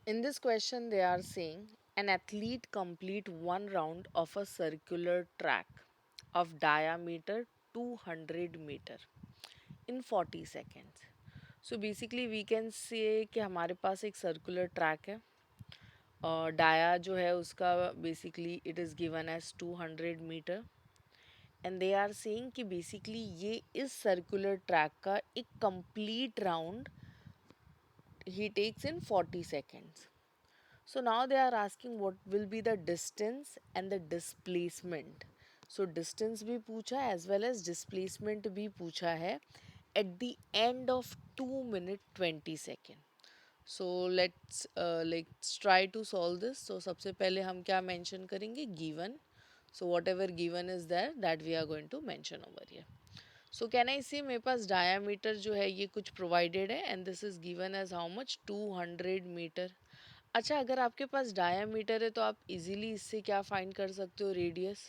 In this question, they are saying an athlete complete one round of a circular track of diameter 200 meter in 40 seconds. So basically we can say कि हमारे पास एक circular track है और dia जो है उसका basically it is given as 200 meter and they are saying कि basically ये इस circular track का एक complete round he takes in 40 seconds. So now they are asking what will be the distance and the displacement. So distance भी पूछा है as well as displacement भी पूछा है at the end of 2 minute 20 second. So let's try to solve this. So सबसे पहले हम क्या mention करेंगे given. So whatever given is there that we are going to mention over here. So can I say मेरे पास diameter जो है ये कुछ provided है and this is given as how much 200 meter. अच्छा अगर आपके पास डायामीटर है तो आप इजीली इससे क्या फाइंड कर सकते हो रेडियस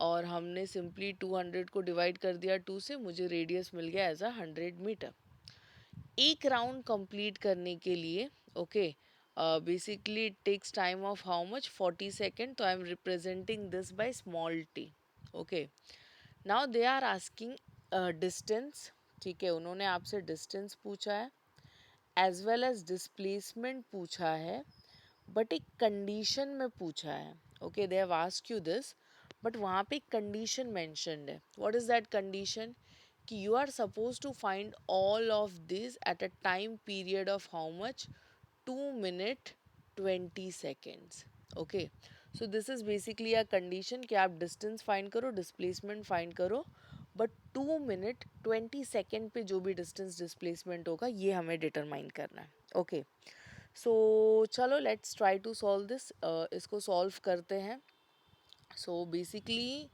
और हमने सिंपली 200 को डिवाइड कर दिया 2 से मुझे रेडियस मिल गया एज अ 100 मीटर एक राउंड कंप्लीट करने के लिए okay basically it takes time of how much 40 second तो I am representing this by small t okay now they are asking distance ठीक है उन्होंने आपसे डिस्टेंस पूछा है एज वेल एज डिस्प्लेसमेंट पूछा है बट एक कंडीशन में पूछा है okay they have asked you this but वहाँ पे एक कंडीशन मैंशनड है व्हाट इज़ दैट कंडीशन कि you are suppose to find all of this at a time period of how much 2 minute 20 seconds okay so this is basically a condition कि आप distance find करो displacement find करो but 2 minute 20 second पे जो भी distance displacement होगा ये हमें डिटरमाइन करना है ओके सो चलो let's try to solve this इसको सॉल्व करते हैं so basically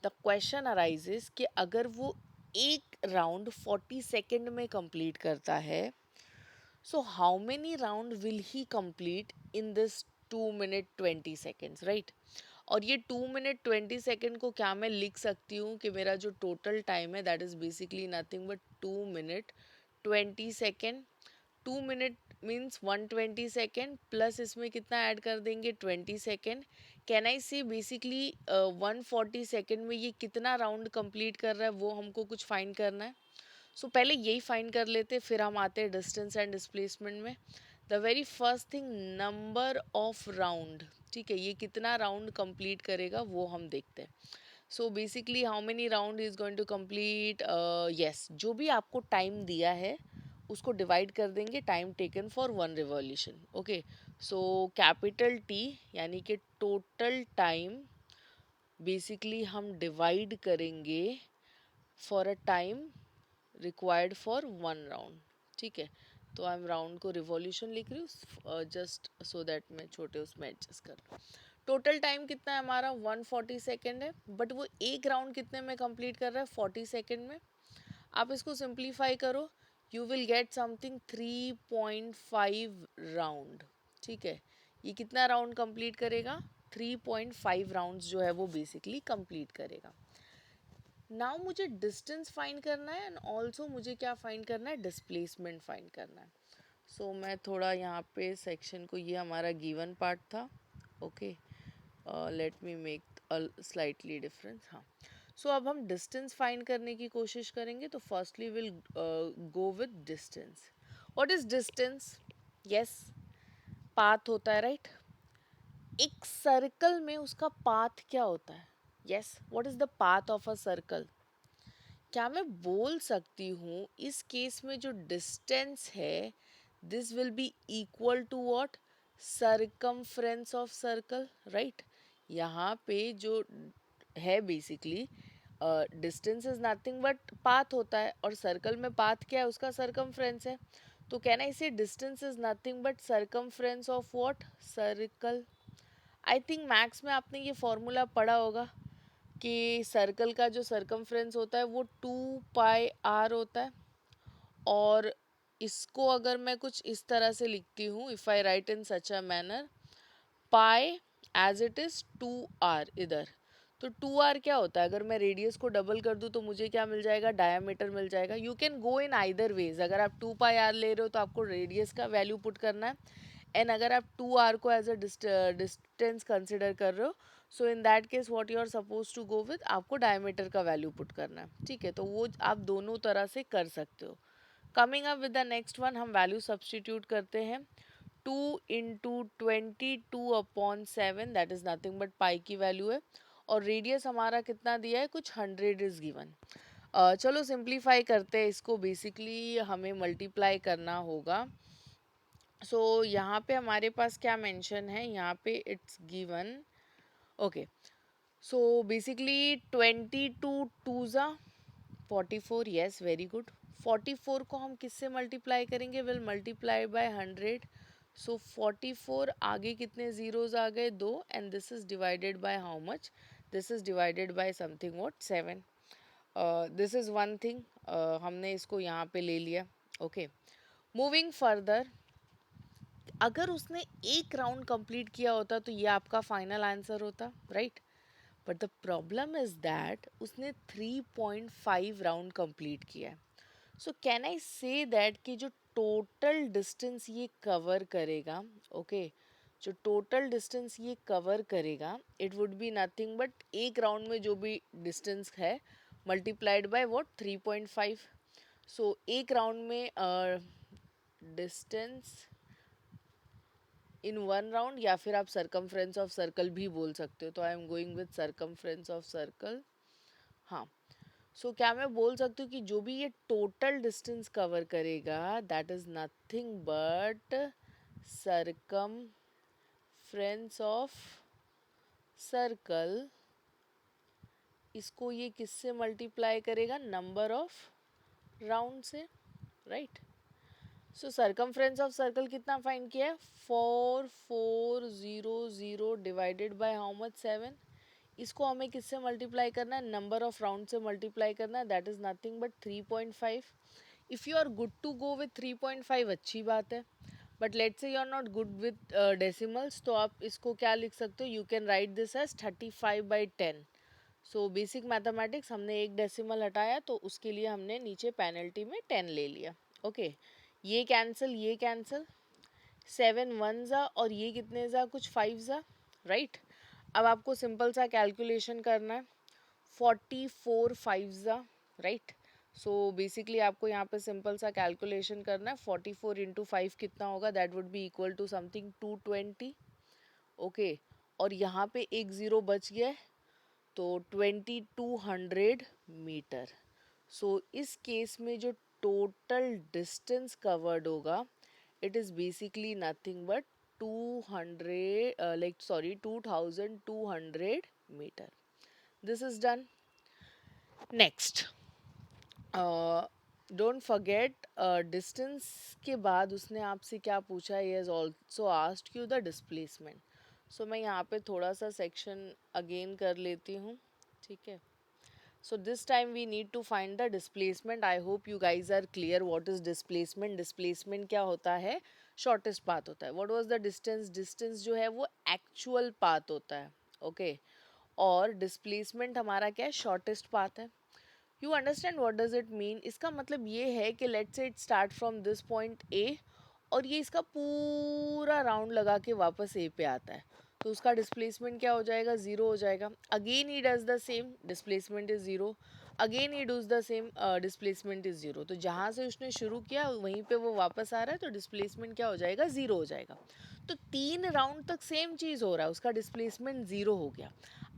the question arises कि अगर वो एक राउंड 40 सेकेंड में कंप्लीट करता है so how many round will he complete in this 2 minute 20 seconds right और ये 2 minute 20 सेकेंड को क्या मैं लिख सकती हूँ कि मेरा जो टोटल टाइम है that is basically nothing but 2 minute 20 second 2 minute means 120 second plus इसमें कितना ऐड कर देंगे 20 second can I see basically 140 second में ये कितना राउंड कंप्लीट कर रहा है वो हमको कुछ फाइंड करना है सो पहले यही फाइंड कर लेते फिर हम आते हैं डिस्टेंस एंड डिस्प्लेसमेंट में the very first thing number of round ठीक है ये कितना राउंड कंप्लीट करेगा वो हम देखते हैं so basically how many round is going to complete yes जो भी आपको टाइम दिया है उसको डिवाइड कर देंगे time taken for one revolution okay so capital T यानी कि टोटल टाइम बेसिकली हम डिवाइड करेंगे for a time required for one round ठीक है तो आई एम राउंड को रिवॉल्यूशन लिख रही हूँ जस्ट सो दैट मैं छोटे उसमें एडजस्ट कर टोटल टाइम कितना है हमारा 140 सेकेंड है बट वो एक राउंड कितने में कंप्लीट कर रहा है 40 सेकेंड में आप इसको सिंप्लीफाई करो you will get something 3.5 round ठीक है ये कितना राउंड कंप्लीट करेगा 3.5 राउंड्स जो है वो बेसिकली कंप्लीट करेगा नाउ मुझे डिस्टेंस फाइंड करना है एंड ऑल्सो मुझे क्या फाइंड करना है डिस्प्लेसमेंट फाइंड करना है सो मैं थोड़ा यहाँ पे सेक्शन को ये हमारा गिवन पार्ट था okay let me make a slightly difference हाँ सो अब हम डिस्टेंस फाइंड करने की कोशिश करेंगे तो firstly will go with distance what is distance yes path होता है राइट एक सर्कल में उसका पाथ क्या होता है yes what is the path of a circle क्या मैं बोल सकती हूँ इस केस में जो डिस्टेंस है this will be equal to what circumference of circle right यहाँ पे जो है basically distance is nothing but path होता है और सर्कल में पाथ क्या है उसका सरकमफ्रेंस है तो कैन आई से distance is nothing but circumference of what circle I think maths में आपने ये फॉर्मूला पढ़ा होगा कि सर्कल का जो सरकमफ्रेंस होता है वो 2 पाई r होता है और इसको अगर मैं कुछ इस तरह से लिखती हूँ if I write in such a manner pi as it is 2 r इधर तो 2 r क्या होता है अगर मैं रेडियस को डबल कर दूँ तो मुझे क्या मिल जाएगा डायमीटर मिल जाएगा you can go in either ways अगर आप 2 पाई r ले रहे हो तो आपको रेडियस का वैल्यू पुट करना है एंड अगर आप 2 आर को एज अ डिस्टेंस कंसिडर कर रहे हो, so in that case what you are suppose to go with, आपको डायमीटर का वैल्यू पुट करना है, ठीक है, तो वो आप दोनों तरह से कर सकते हो. Coming up with the next one, हम वैल्यू सब्सटीट्यूट करते हैं. 2 into 22/7, that is nothing but पाई की वैल्यू है, और रेडियस हमारा कितना दिया है, कुछ 100 इज गिवन. चलो सिंप्लीफाई करते हैं इसको. बेसिकली हमें मल्टीप्लाई करना होगा. सो यहाँ पे हमारे पास क्या मेंशन है, यहाँ पे it's given. Okay, so basically 22 2 44, yes very good. 44 को हम किससे मल्टीप्लाई करेंगे, विल मल्टीप्लाई बाय 100. सो 44 आगे कितने जीरोज आ गए, दो, and this is divided by how much, this is divided by something what 7. This is one thing, हमने इसको यहाँ पे ले लिया. ओके, मूविंग फर्दर, अगर उसने एक राउंड कंप्लीट किया होता तो ये आपका फाइनल आंसर होता, right. But the problem is that उसने 3.5 राउंड कंप्लीट किया है. So can I say that कि जो टोटल डिस्टेंस ये कवर करेगा, ओके, जो टोटल डिस्टेंस ये कवर करेगा, it would be nothing but एक राउंड में जो भी डिस्टेंस है मल्टीप्लाइड बाय व्हाट 3.5. सो एक राउंड में डिस्टेंस इन वन राउंड, या फिर आप सरकमफ्रेंस ऑफ सर्कल भी बोल सकते हो, तो I am going with circumference of circle. हाँ, सो क्या मैं बोल सकती हूँ कि जो भी ये टोटल डिस्टेंस कवर करेगा, that is nothing but circumference of circle. इसको ये किससे मल्टीप्लाई करेगा, नंबर ऑफ राउंड से, right. So circumference of circle कितना फाइंड किया है, 4400 डिवाइडेड बाय हाउ मच 7. इसको हमें किससे मल्टीप्लाई करना है, नंबर ऑफ राउंड से मल्टीप्लाई करना है, that is nothing but 3.5. If you are good to go with 3.5 अच्छी बात है, but let's say you are not good with decimals, तो आप इसको क्या लिख सकते हो, you can write this as 35/10. So basic mathematics, हमने एक डेसिमल हटाया तो उसके लिए हमने नीचे पेनल्टी में 10 ले लिया. ओके, ये कैंसिल, ये कैंसिल, 7 1 और ये कितने जा, कुछ 5 जा, राइट. अब आपको सिंपल सा कैलकुलेशन करना है, 44 5 जा, राइट. सो बेसिकली आपको यहाँ पे सिंपल सा कैलकुलेशन करना है, 44 × 5 कितना होगा, that would be equal to something 220. Okay, और यहाँ पे एक ज़ीरो बच गया है, तो 2200 मीटर. सो इस केस में जो टोटल डिस्टेंस कवर्ड होगा, it is basically nothing but 200 2200 meter. This is done. Next, don't forget, distance के बाद उसने आपसे क्या पूछा, he has also asked you the displacement. So मैं यहाँ पे थोड़ा सा section again कर लेती हूँ, ठीक है. So this time we need to find the displacement. I hope you guys are clear what is displacement. Displacement क्या होता है, shortest path होता है. What was the distance? Distance जो है वो actual path होता है, okay. और displacement हमारा क्या है, shortest path है. You understand what does it mean? इसका मतलब ये है कि let's say it start from this point A, और ये इसका पूरा राउंड लगा के वापस ए पे आता है, तो उसका डिस्प्लेसमेंट क्या हो जाएगा, ज़ीरो हो जाएगा. अगेन ही does the same, displacement is zero. Again ही does the same, displacement is zero. तो जहाँ से उसने शुरू किया वहीं पे वो वापस आ रहा है, तो डिस्प्लेसमेंट क्या हो जाएगा, ज़ीरो हो जाएगा. तो 3 राउंड तक सेम चीज़ हो रहा है, उसका डिस्प्लेसमेंट ज़ीरो हो गया.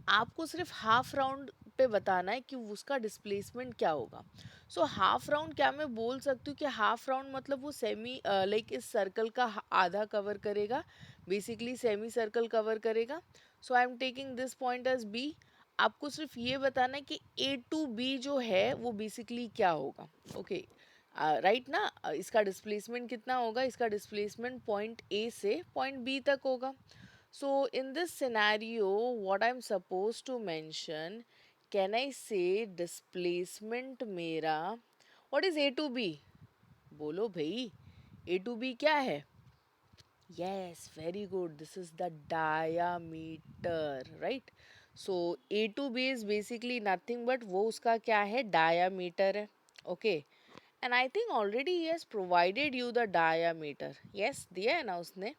आपको सिर्फ हाफ राउंड पे बताना है कि उसका डिस्प्लेसमेंट क्या होगा. सो हाफ राउंड क्या मैं बोल सकती हूँ कि हाफ राउंड मतलब वो सेमी लाइक इस सर्कल का आधा कवर करेगा, बेसिकली सेमी सर्कल कवर करेगा. So I am taking this point as B. आपको सिर्फ ये बताना है कि ए टू बी जो है वो बेसिकली क्या होगा, ओके, राइट ना. इसका डिस्प्लेसमेंट कितना होगा, इसका डिस्प्लेसमेंट पॉइंट ए से पॉइंट बी तक होगा. So in this scenario, what I'm supposed to mention, can I say displacement मेरा, what is A to B? बोलो भाई, A to B क्या है? Yes, very good. This is the diameter, right? So A to B is basically nothing but वो उसका क्या है, diameter है, okay. And I think already he has provided you the diameter. Yes, दिया है ना उसने.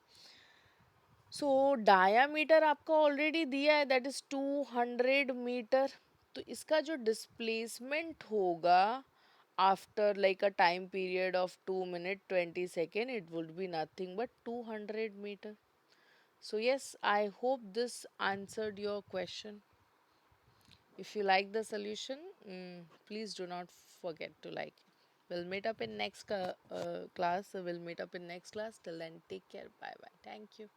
सो डायामीटर आपका ऑलरेडी दिया है, दैट इज 200 मीटर. तो इसका जो डिस्प्लेसमेंट होगा after like a time period of 2 minute 20 seconds, it would be nothing but 200 metre. So yes, I hope this answered your question. If you like the solution, please do not forget to like it. We'll meet up in next class. We'll meet up in next class. Till then, take care. Bye bye. Thank you.